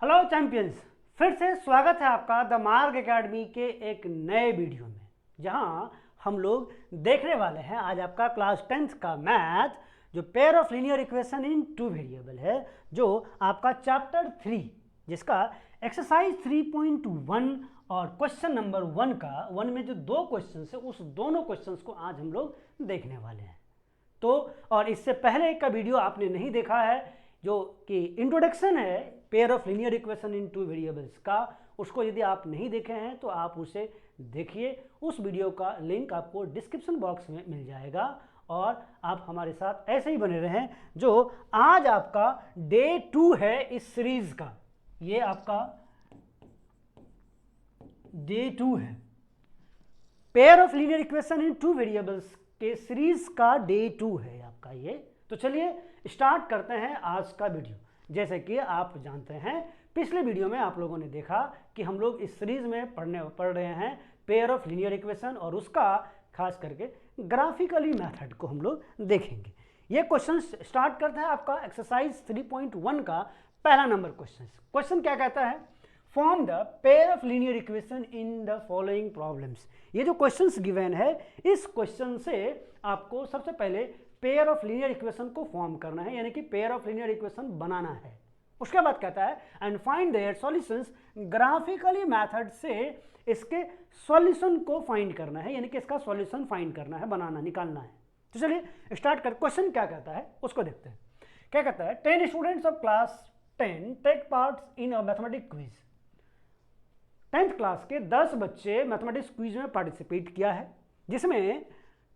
Hello champions, फिर से स्वागत है आपका द मार्ग एकेडमी के एक नए वीडियो में, जहां हम लोग देखने वाले हैं आज आपका क्लास 10th का मैथ जो pair of linear equation in two variable है, जो आपका चैप्टर 3 जिसका एक्सरसाइज 3.1 और क्वेश्चन नंबर 1 में जो दो क्वेश्चन है उस दोनों क्वेश्चंस को आज हम लोग देखने वाले हैं। तो और इससे पहले का वीडियो आपने नहीं देखा है जो कि इंट्रोडक्शन है pair of linear equation in two variables का, उसको यदि आप नहीं देखे हैं तो आप उसे देखिए। उस वीडियो का लिंक आपको डिस्क्रिप्शन बॉक्स में मिल जाएगा और आप हमारे साथ ऐसे ही बने रहें। जो आज आपका डे 2 है इस सीरीज का, ये आपका डे 2 है pair of linear equation in two variables के सीरीज का डे 2 है आपका ये। तो चलिए स्टार्ट करते हैं आज का वीडियो। जैसे कि आप जानते हैं पिछले वीडियो में आप लोगों ने देखा कि हम लोग इस सीरीज में पढ़ रहे हैं पेयर ऑफ लीनियर इक्वेशन और उसका खास करके ग्राफिकली मेथड को हम लोग देखेंगे। ये क्वेश्चन स्टार्ट करते हैं आपका एक्सरसाइज 3.1 का पहला नंबर क्वेश्चन। क्वेश्चन क्या कहता है? Form the pair of linear equation in the following problems. ये जो क्वेश्चंस गिवन है, इस क्वेश्चन से आपको सबसे पहले पेयर ऑफ लीनियर इक्वेशन को फॉर्म करना है, यानी कि पेयर ऑफ लीनियर इक्वेशन बनाना है। उसके बाद कहता है and find their solutions, graphically method से इसके सॉल्यूशन को फाइंड करना है, यानी कि इसका सॉल्यूशन फाइंड करना है, बनाना, निकालना है। तो चलिए स्टार्ट कर। क्वेश्चन क्या कहता है उसको देखते हैं। क्या कहता है? 10 students of class 10 take part in a mathematics quiz. 10th class के 10 बच्चे मैथमेटिक्स क्विज में पार्टिसिपेट किया है, जिसमें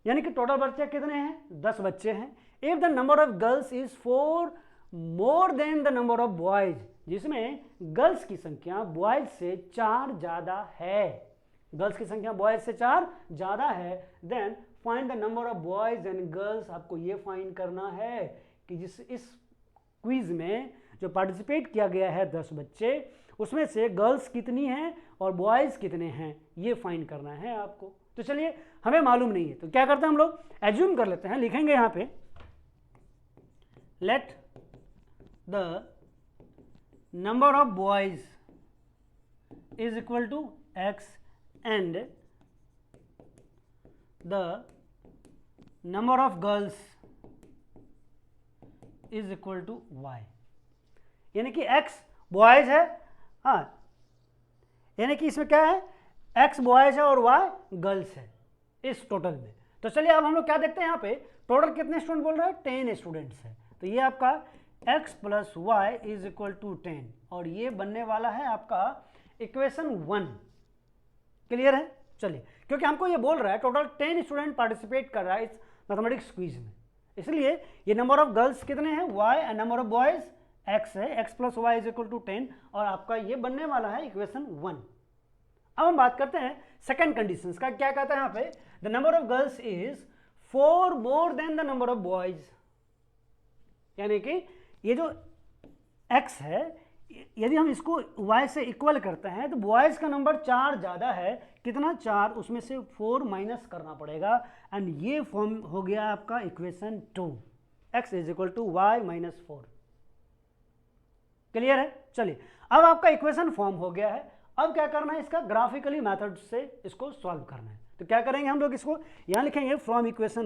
यानी कि टोटल बच्चे कितने हैं? 10 बच्चे हैं। If the number of girls is 4 more than the number of boys, जिसमें गर्ल्स की संख्या बॉयज से 4 ज्यादा है, गर्ल्स की संख्या बॉयज से 4 ज्यादा है, then find the number of boys and girls. आपको ये फाइंड करना है कि जिस इस क्विज में जो पार्टिसिपेट किया गया है 10 बच्चे, उसमें से गर्ल्स कितनी हैं और बॉयज कितने हैं, ये फाइंड करना है आपको। तो चलिए, हमें मालूम नहीं है तो क्या करते हैं हम लोग, एज्यूम कर लेते हैं। लिखेंगे यहां पे let the number of boys is equal to X and the number of girls is equal to Y, यानी कि एक्स बॉयज है, हाँ, यानी कि इसमें क्या है, एक्स बॉयज है और वाई गर्ल्स है इस टोटल में। तो चलिए अब हम लोग क्या देखते हैं, यहाँ पे टोटल कितने स्टूडेंट बोल रहे हैं? 10 स्टूडेंट्स है। तो ये आपका x plus Y is equal to 10 और ये बनने वाला है आपका इक्वेशन 1। क्लियर है? चलिए, क्योंकि हमको ये बोल रहा है टोटल 10 स्टूडेंट पार्टिसिपेट कर रहा है इस मैथमेटिक्स क्विज में, इसलिए ये नंबर ऑफ गर्ल्स कितने हैं? y and number of boys x है, x plus Y is equal to 10 और आपका ये बनने वाला है इक्वेशन 1। अब हम बात करते हैं सेकंड कंडीशन का। क्या कहता है यहाँ पे? The number of girls is 4 more than the number of boys, यानी कि ये जो x है, यदि हम इसको y से इक्वल करते हैं तो बॉयज का नंबर 4 ज्यादा है। कितना? 4, उसमें से 4 माइनस करना पड़ेगा एंड ये फॉर्म हो गया आपका equation 2, x is equal to Y minus 4। Clear है? चलिए, अब आपका इक्वेशन फॉर्म हो गया है। अब क्या करना है, इसका ग्राफिकली मेथड से इसको सॉल्व करना है। तो क्या करेंगे हम लोग, इसको यहां लिखेंगे फ्रॉम इक्वेशन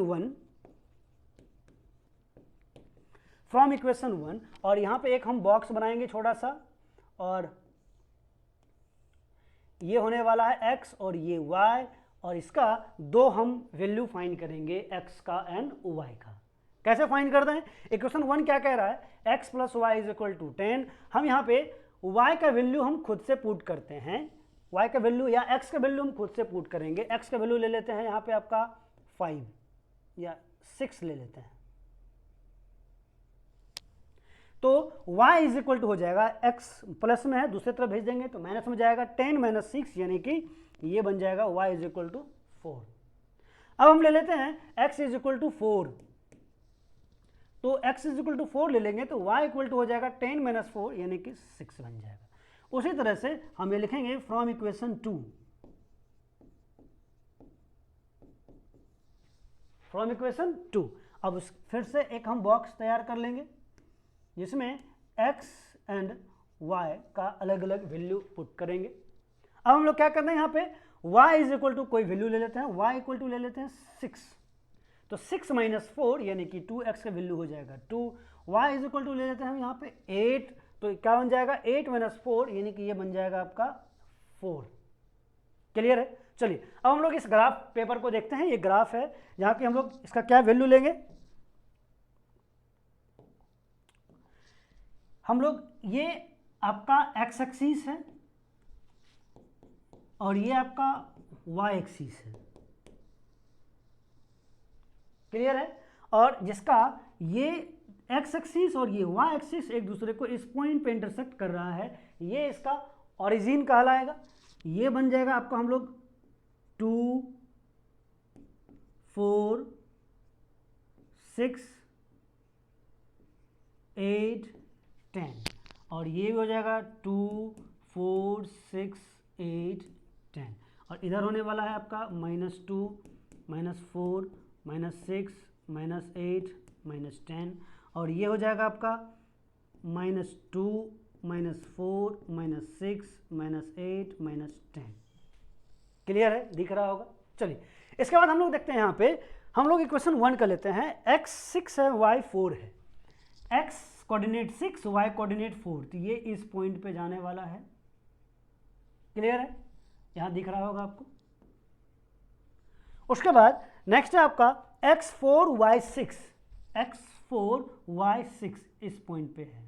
1 और यहां पे एक हम बॉक्स बनाएंगे छोटा सा, और ये होने वाला है x और ये y, और इसका दो हम वैल्यू फाइंड करेंगे x का एंड y का। कैसे फाइंड करते हैं? इक्वेशन 1 क्या कह रहा है? x plus Y is equal to 10। हम यहाँ पे y का वैल्यू हम खुद से पुट करते हैं, y का वैल्यू या x का वैल्यू हम खुद से पुट करेंगे। x का वैल्यू ले लेते हैं यहाँ पे आपका 5 या 6 ले लेते हैं, तो y इज इक्वल टू हो जाएगा, x प्लस में है दूसरी तरफ भेज देंगे तो माइनस में जाएगा, 10 माइनस 6 यानी कि ये बन जाएगा y इज इक्वल टू 4। अब हम ले लेते हैं x इज इक्वल टू 4, तो x इज इक्वल टू 4 ले लेंगे तो y इक्वल टू हो जाएगा 10 माइनस 4 यानी कि 6 बन जाएगा। उसी तरह से हम ये लिखेंगे फ्रॉम इक्वेशन 2। अब फिर से एक हम बॉक्स तैयार कर लेंगे जिसमें x एंड y का अलग अलग वैल्यू पुट करेंगे। अब हम लोग क्या करते हैं यहाँ पे y इज इक्वल टू कोई वैल्यू ले लेते हैं, y इक्वल टू ले लेते हैं 6, तो 6 माइनस 4 यानी कि 2x का वैल्यू हो जाएगा 2, y इज इक्वल टू ले लेते हैं हम यहाँ पे 8, तो क्या बन जाएगा 8 माइनस 4 यानी कि ये बन जाएगा आपका 4। क्लियर है? चलिए अब हम लोग इस ग्राफ पेपर को देखते हैं। ये ग्राफ है जहाँ कि हम लोग इसका क्या वैल्यू लेंगे, हम लोग ये आपका x एक्सिस है और ये आपका y एक्सिस है। क्लियर है? और जिसका ये x एक्सिस और ये y एक्सिस एक दूसरे को इस पॉइंट पे इंटरसेक्ट कर रहा है, ये इसका ओरिजिन कहलाएगा। ये बन जाएगा आपका हम लोग 2 4 6 8 10 और ये भी हो जाएगा 2 4 6 8 10 और इधर होने वाला है आपका -2 -4 -6 -8 -10 और ये हो जाएगा आपका -2 -4 -6 -8 -10। क्लियर है? दिख रहा होगा। चलिए इसके बाद हम लोग देखते हैं यहाँ पे हम लोग इक्वेशन 1 कर लेते हैं। x 6 है, y 4 है, x कोऑर्डिनेट 6 y कोऑर्डिनेट 4, तो ये इस पॉइंट पे जाने वाला है। क्लियर है? यहाँ दिख रहा होगा आपको। उसके बाद नेक्स्ट है आपका x4 y 6, x4 y 6 इस पॉइंट पे है।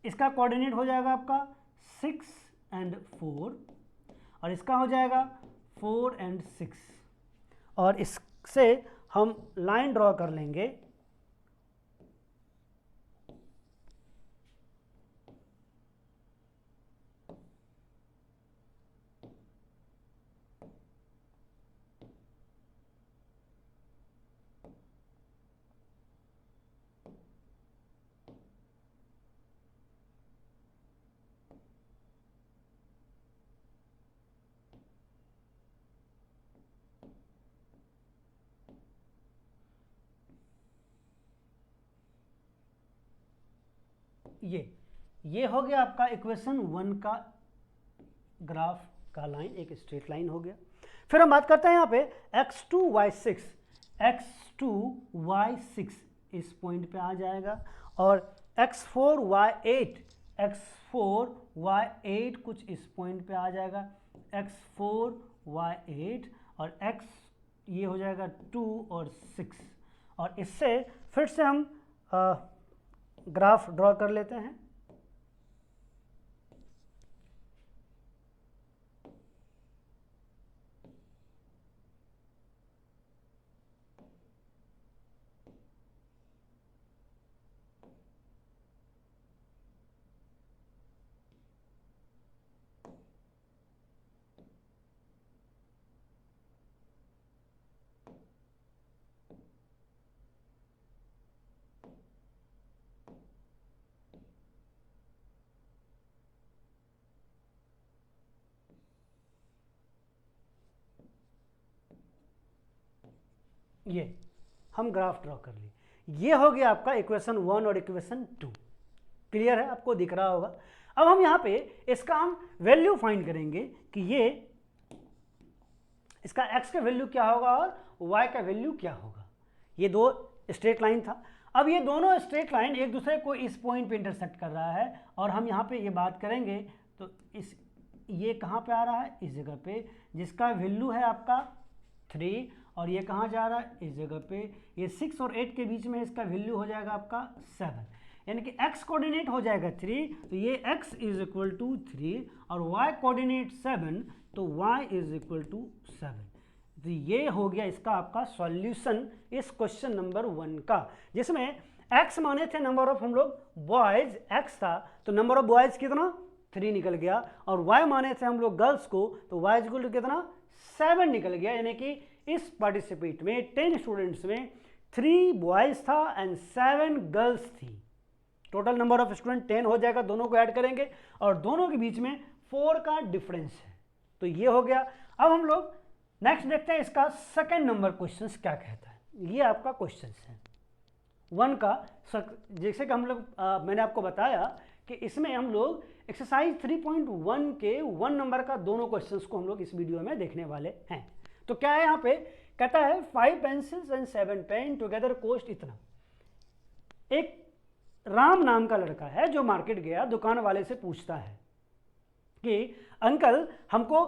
इसका कोऑर्डिनेट हो जाएगा आपका 6 and 4 और इसका हो जाएगा 4 and 6 और इससे हम लाइन ड्रॉ कर लेंगे। ये हो गया आपका इक्वेशन 1 का ग्राफ का लाइन, एक स्ट्रेट लाइन हो गया। फिर हम बात करते हैं यहाँ पे x2 y 6 इस पॉइंट पे आ जाएगा और x4 y 8 कुछ इस पॉइंट पे आ जाएगा, x4 y 8 और x ये हो जाएगा 2 और 6 और इससे फिर से हम ग्राफ ड्रॉ कर लेते हैं। ये हम ग्राफ ड्रॉ कर लिए। ये हो गया आपका इक्वेशन 1 और इक्वेशन 2। क्लियर है? आपको दिख रहा होगा। अब हम यहाँ पे इसका हम वैल्यू फाइंड करेंगे कि ये इसका x का वैल्यू क्या होगा और y का वैल्यू क्या होगा। ये दो स्ट्रेट लाइन था। अब ये दोनों स्ट्रेट लाइन एक दूसरे को इस पॉइंट पे इंटरसेक्ट कर रहा है और हम यहाँ पे ये बात करेंगे तो ये कहाँ पे आ रहा है, इस जगह पे, जिसका वैल्यू है आपका 3 और ये कहाँ जा रहा है, इस जगह पे। ये 6 और 8 के बीच में इसका वैल्यू हो जाएगा आपका 7, यानी कि x कोऑर्डिनेट हो जाएगा 3, तो ये x इज इक्वल टू 3 और y कोऑर्डिनेट 7, तो y इज इक्वल टू 7। तो ये हो गया इसका आपका सॉल्यूशन इस क्वेश्चन नंबर 1 का, जिसमें x माने थे नंबर ऑफ हम लोग बॉयज, x था तो नंबर ऑफ बॉयज कितना 3 निकल गया, और y माने थे हम लोग गर्ल्स को तो y इज इक्वल टू कितना 7 निकल गया। यानी कि इस पार्टिसिपेट में 10 स्टूडेंट्स में 3 बॉयज था एंड 7 गर्ल्स थी। टोटल नंबर ऑफ स्टूडेंट 10 हो जाएगा, दोनों को ऐड करेंगे और दोनों के बीच में 4 का डिफरेंस है। तो ये हो गया। अब हम लोग नेक्स्ट देखते हैं इसका सेकंड नंबर क्वेश्चन क्या कहता है। ये आपका क्वेश्चन है, 1 का जैसे कि हम लोग मैंने आपको बताया कि इसमें हम लोग एक्सरसाइज 3.1 के 1 नंबर का दोनों क्वेश्चंस को हम लोग इस वीडियो में देखने वाले हैं। तो क्या है यहाँ पे, कहता है 5 pencils and 7 pen together cost इतना। एक राम नाम का लड़का है जो मार्केट गया, दुकान वाले से पूछता है कि अंकल हमको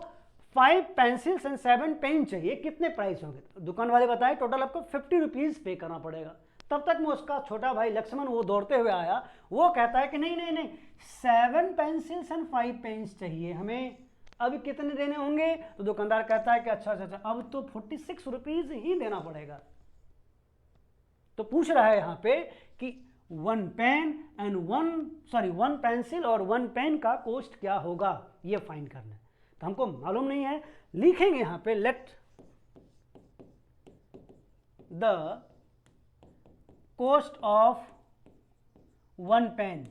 5 पेंसिल्स एंड 7 पेन चाहिए, कितने प्राइस होंगे। तो दुकान वाले बताए टोटल आपको 50 रुपीज़ पे करना पड़ेगा। तब तक में उसका छोटा भाई लक्ष्मण वो दौड़ते हुए आया, वो कहता है कि नहीं नहीं नहीं 7 पेंसिल्स एंड 5 पेन्स चाहिए हमें, अब कितने देने होंगे। तो दुकानदार कहता है कि अच्छा अच्छा अच्छा अब तो 46 रुपीज़ ही देना पड़ेगा। तो पूछ रहा है यहाँ पे कि 1 पेंसिल और 1 पेन का कॉस्ट क्या होगा, ये फाइंड करना है। तो हमको मालूम नहीं है, लिखेंगे यहाँ पे let the cost of 1 pen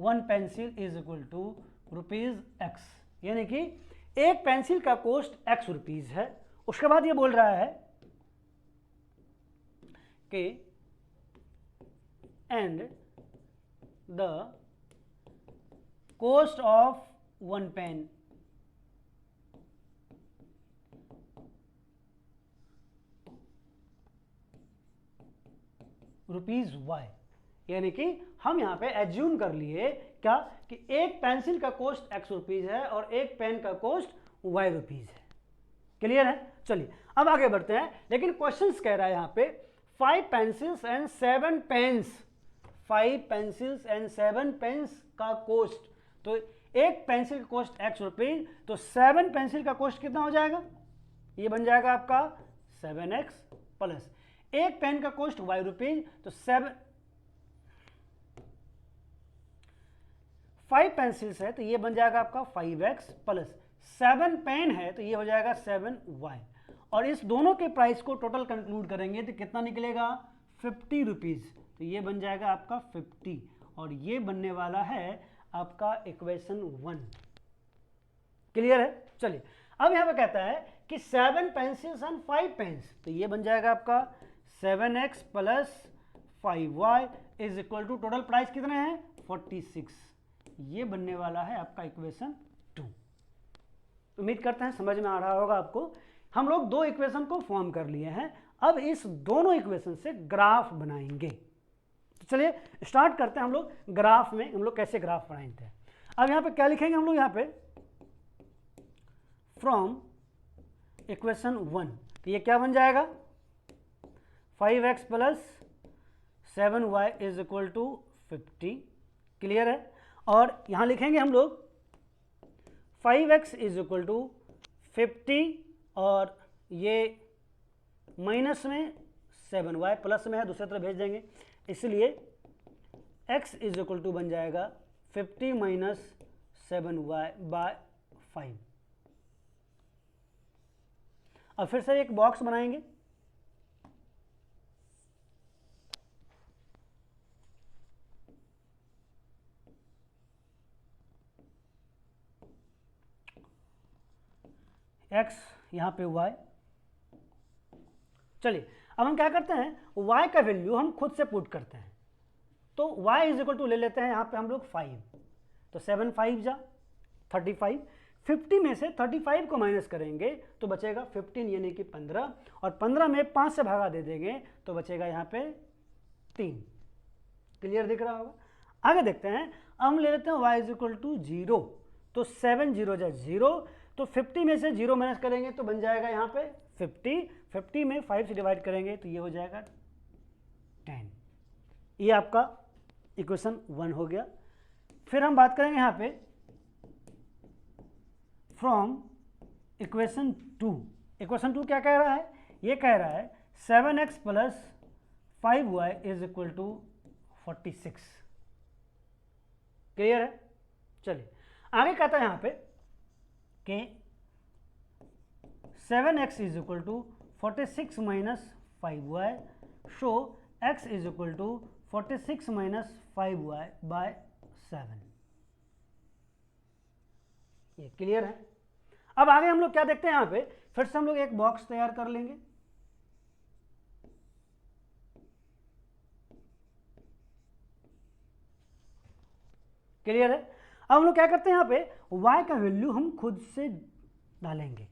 1 pencil is equal to ₹X, यानी कि एक पेंसिल का कॉस्ट X रुपीज है। उसके बाद ये बोल रहा है कि and the cost of 1 pen ₹Y, यानी कि हम यहां पे एज्यूम कर लिए क्या कि एक पेंसिल का कॉस्ट X रुपीज है और एक पेन का कॉस्ट Y रुपीज है। क्लियर है। चलिए अब आगे बढ़ते हैं। लेकिन क्वेश्चंस कह रहा है यहां पे 5 pencils and 7 pens, 5 pencils and 7 pens का कॉस्ट। तो एक पेंसिल का कॉस्ट X रुपीज, तो 7 पेंसिल का कॉस्ट कितना हो जाएगा, ये बन जाएगा आपका 7X प्लस एक पेन का कॉस्ट Y रुपीज, तो 5 पेंसिल्स है तो ये बन जाएगा आपका 5X प्लस 7 पेन है तो ये हो जाएगा 7Y, और इस दोनों के प्राइस को टोटल कंक्लूड करेंगे तो कितना निकलेगा 50 रुपीज। तो ये बन जाएगा आपका 50 और ये बनने वाला है आपका इक्वेशन 1। क्लियर है। चलिए अब यहां पे कहता है कि 7 पेंसिल्स एंड 5 पेन्स, तो ये बन जाएगा आपका 7X plus 5Y is equal to total price कितने हैं 46। ये बनने वाला है आपका इक्वेशन 2। उम्मीद करते हैं समझ में आ रहा होगा आपको। हम लोग दो इक्वेशन को फॉर्म कर लिए हैं, अब इस दोनों इक्वेशन से ग्राफ बनाएंगे। तो चलिए स्टार्ट करते हैं हम लोग ग्राफ में, हम लोग कैसे ग्राफ बनाते हैं। अब यहां पे क्या लिखेंगे हम लोग, यहां पे फ्रॉम इक्वेशन 1, तो ये क्या बन जाएगा 5X plus 7Y is equal to 50। Clear है। और यहां लिखेंगे हम लोग 5X इज इक्वल टू 50 और ये माइनस में 7Y प्लस में है, दूसरी तरफ भेज देंगे, इसलिए X इज इक्वल टू बन जाएगा 50 माइनस 7Y बाय 5। अब फिर से एक बॉक्स बनाएंगे, X यहाँ पे Y। चलिए अब हम क्या करते हैं, Y का वैल्यू हम खुद से पुट करते हैं। तो Y इज इक्वल टू ले लेते हैं यहाँ पे हम लोग 5, तो 7 5 जा 35, 50 में से 35 को माइनस करेंगे तो बचेगा 15 यानी कि 15, और 15 में 5 से भागा दे देंगे तो बचेगा यहाँ पे 3। क्लियर दिख रहा होगा। आगे देखते हैं, हम ले लेते हैं Y इज इक्वल टू 0, तो 7 0 जा 0, तो 50 में से 0 माइनस करेंगे तो बन जाएगा यहाँ पे 50, 50 में 5 से डिवाइड करेंगे तो ये हो जाएगा 10। ये आपका इक्वेशन 1 हो गया। फिर हम बात करेंगे यहाँ पे फ्रॉम इक्वेशन 2। इक्वेशन 2 क्या कह रहा है, ये कह रहा है 7X plus 5Y is equal to 46। Clear है। चलिए आगे कहता है यहाँ पे कि 7X is equal to 46 minus 5Y, so X is equal to 46 minus 5Y by 7। ये क्लियर है। अब आगे हम लोग क्या देखते हैं, यहाँ पे फिर से हम लोग एक बॉक्स तैयार कर लेंगे। क्लियर है। अब हम लोग क्या करते हैं, यहाँ पे y का वैल्यू हम खुद से डालेंगे।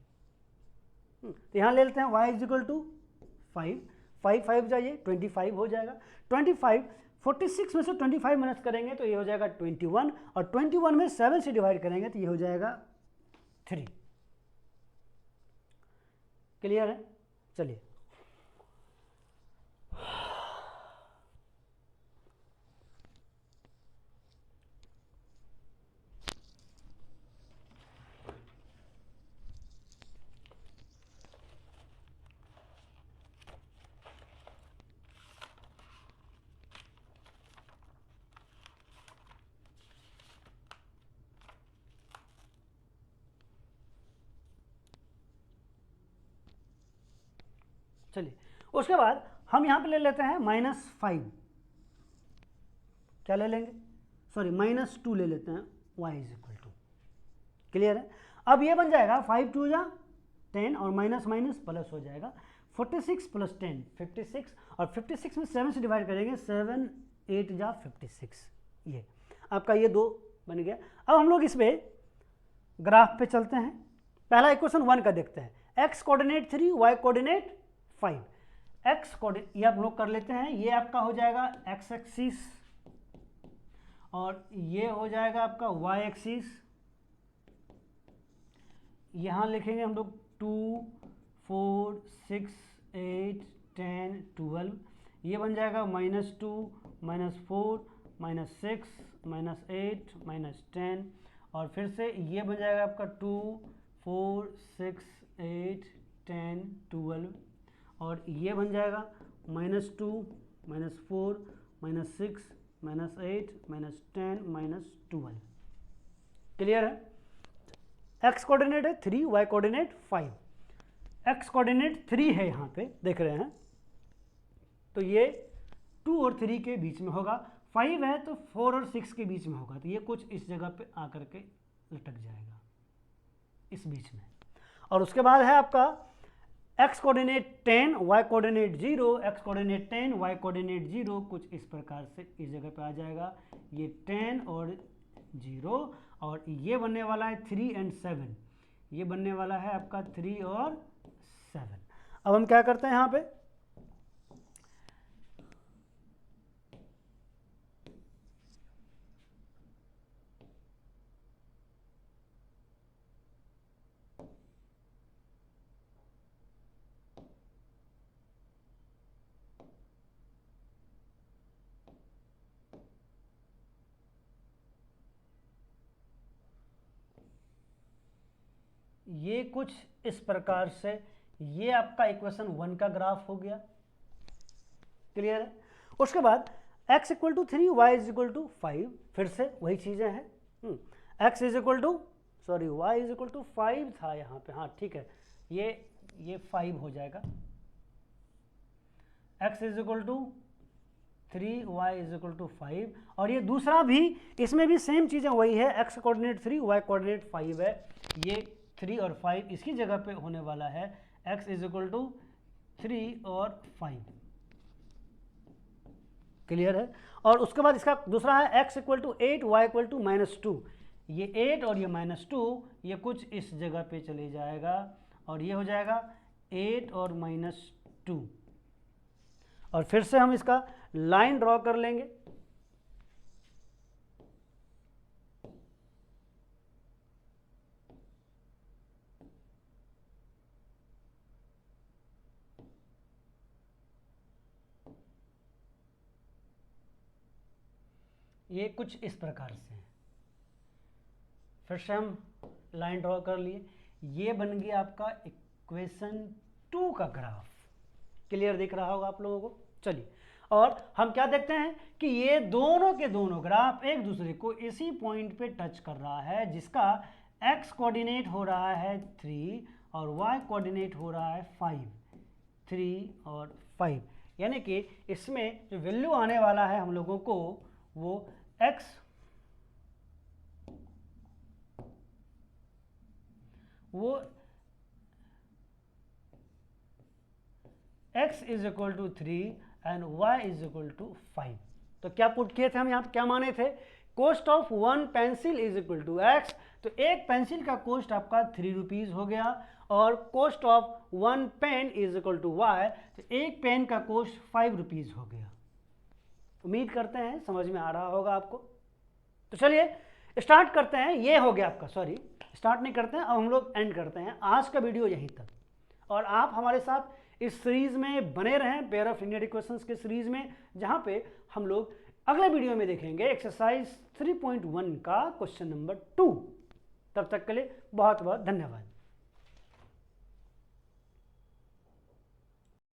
तो यहाँ ले लेते हैं y इज इक्वल टू 5, 5 5 जाइए 25 हो जाएगा। 25 46 में से 25 माइनस करेंगे तो ये हो जाएगा 21, और 21 में 7 से डिवाइड करेंगे तो ये हो जाएगा 3। क्लियर है। चलिए चलिए उसके बाद हम यहाँ पे ले लेते हैं -5, क्या ले लेंगे, सॉरी -2 ले लेते हैं, y is equal to. Clear है। अब ये बन जाएगा 5 2 जा 10 और माइनस माइनस प्लस हो जाएगा 46 प्लस 10 56, और 56 में 7 से डिवाइड करेंगे 7 8 जा 56, ये आपका ये 2 बन गया। अब हम लोग इसमें ग्राफ पे चलते हैं। पहला इक्वेशन 1 का देखते हैं, x coordinate 3 y coordinate 5। x coordinate ये आप लोग कर लेते हैं, ये आपका हो जाएगा x एक्सिस और ये हो जाएगा आपका y एक्सिस। यहाँ लिखेंगे हम लोग 2 4 6 8 10 12, ये बन जाएगा -2 -4 -6 -8 -10, और फिर से ये बन जाएगा आपका 2 4 6 8 10 12, और ये बन जाएगा -2 -4 -6 -8 -10 -12। क्लियर है। x कोऑर्डिनेट है 3, y कोऑर्डिनेट 5। x कोऑर्डिनेट 3 है, यहाँ पे देख रहे हैं, तो ये 2 और 3 के बीच में होगा। 5 है तो 4 और 6 के बीच में होगा, तो ये कुछ इस जगह पे आकर के लटक जाएगा इस बीच में। और उसके बाद है आपका x coordinate 10, y coordinate 0, x coordinate 10, y coordinate 0, कुछ इस प्रकार से इस जगह पे आ जाएगा। ये 10 और 0, और ये बनने वाला है 3 और 7, ये बनने वाला है आपका 3 और 7। अब हम क्या करते हैं यहाँ पे, ये कुछ इस प्रकार से ये आपका इक्वेशन 1 का ग्राफ हो गया। क्लियर है। उसके बाद x equal to 3, y is equal to 5, फिर से वही चीज़ें हैं। x is equal to sorry y is equal to 5 था यहाँ पे, हाँ ठीक है, ये 5 हो जाएगा। x is equal to 3, y is equal to 5, और ये दूसरा भी, इसमें भी सेम चीज़ें वही है, x कोऑर्डिनेट 3, y कोऑर्डिनेट 5 है। ये 3 और 5 इसकी जगह पे होने वाला है, x इज इक्वल टू 3 और 5। क्लियर है। और उसके बाद इसका दूसरा है x equal to 8, y equal to -2। ये 8 और ये -2 ये कुछ इस जगह पे चले जाएगा, और ये हो जाएगा 8 और -2, और फिर से हम इसका लाइन ड्रॉ कर लेंगे। ये कुछ इस प्रकार से है, फिर से हम लाइन ड्रॉ कर लिए, ये बन गया आपका इक्वेशन 2 का ग्राफ। क्लियर दिख रहा होगा आप लोगों को। चलिए, और हम क्या देखते हैं कि ये दोनों के दोनों ग्राफ एक दूसरे को इसी पॉइंट पे टच कर रहा है, जिसका x कोऑर्डिनेट हो रहा है 3 और y कोऑर्डिनेट हो रहा है 5, 3 और 5, यानी कि इसमें जो वैल्यू आने वाला है हम लोगों को वो x is equal to 3 and y is equal to 5। तो क्या पुट किए थे हम यहाँ पे, क्या माने थे cost of 1 pencil is equal to X, तो एक पेंसिल का कॉस्ट आपका 3 रुपीज़ हो गया, और cost of 1 pen is equal to Y, तो एक पेन का कॉस्ट 5 रुपीज़ हो गया। उम्मीद करते हैं समझ में आ रहा होगा आपको। तो चलिए स्टार्ट करते हैं। ये हो गया आपका, सॉरी स्टार्ट नहीं करते हैं, अब हम लोग एंड करते हैं आज का वीडियो यहीं तक। और आप हमारे साथ इस सीरीज़ में बने रहें, पेयर ऑफ लीनियर इक्वेशंस के सीरीज़ में, जहाँ पे हम लोग अगले वीडियो में देखेंगे एक्सरसाइज 3.1 का क्वेश्चन नंबर 2। तब तक के लिए बहुत बहुत धन्यवाद।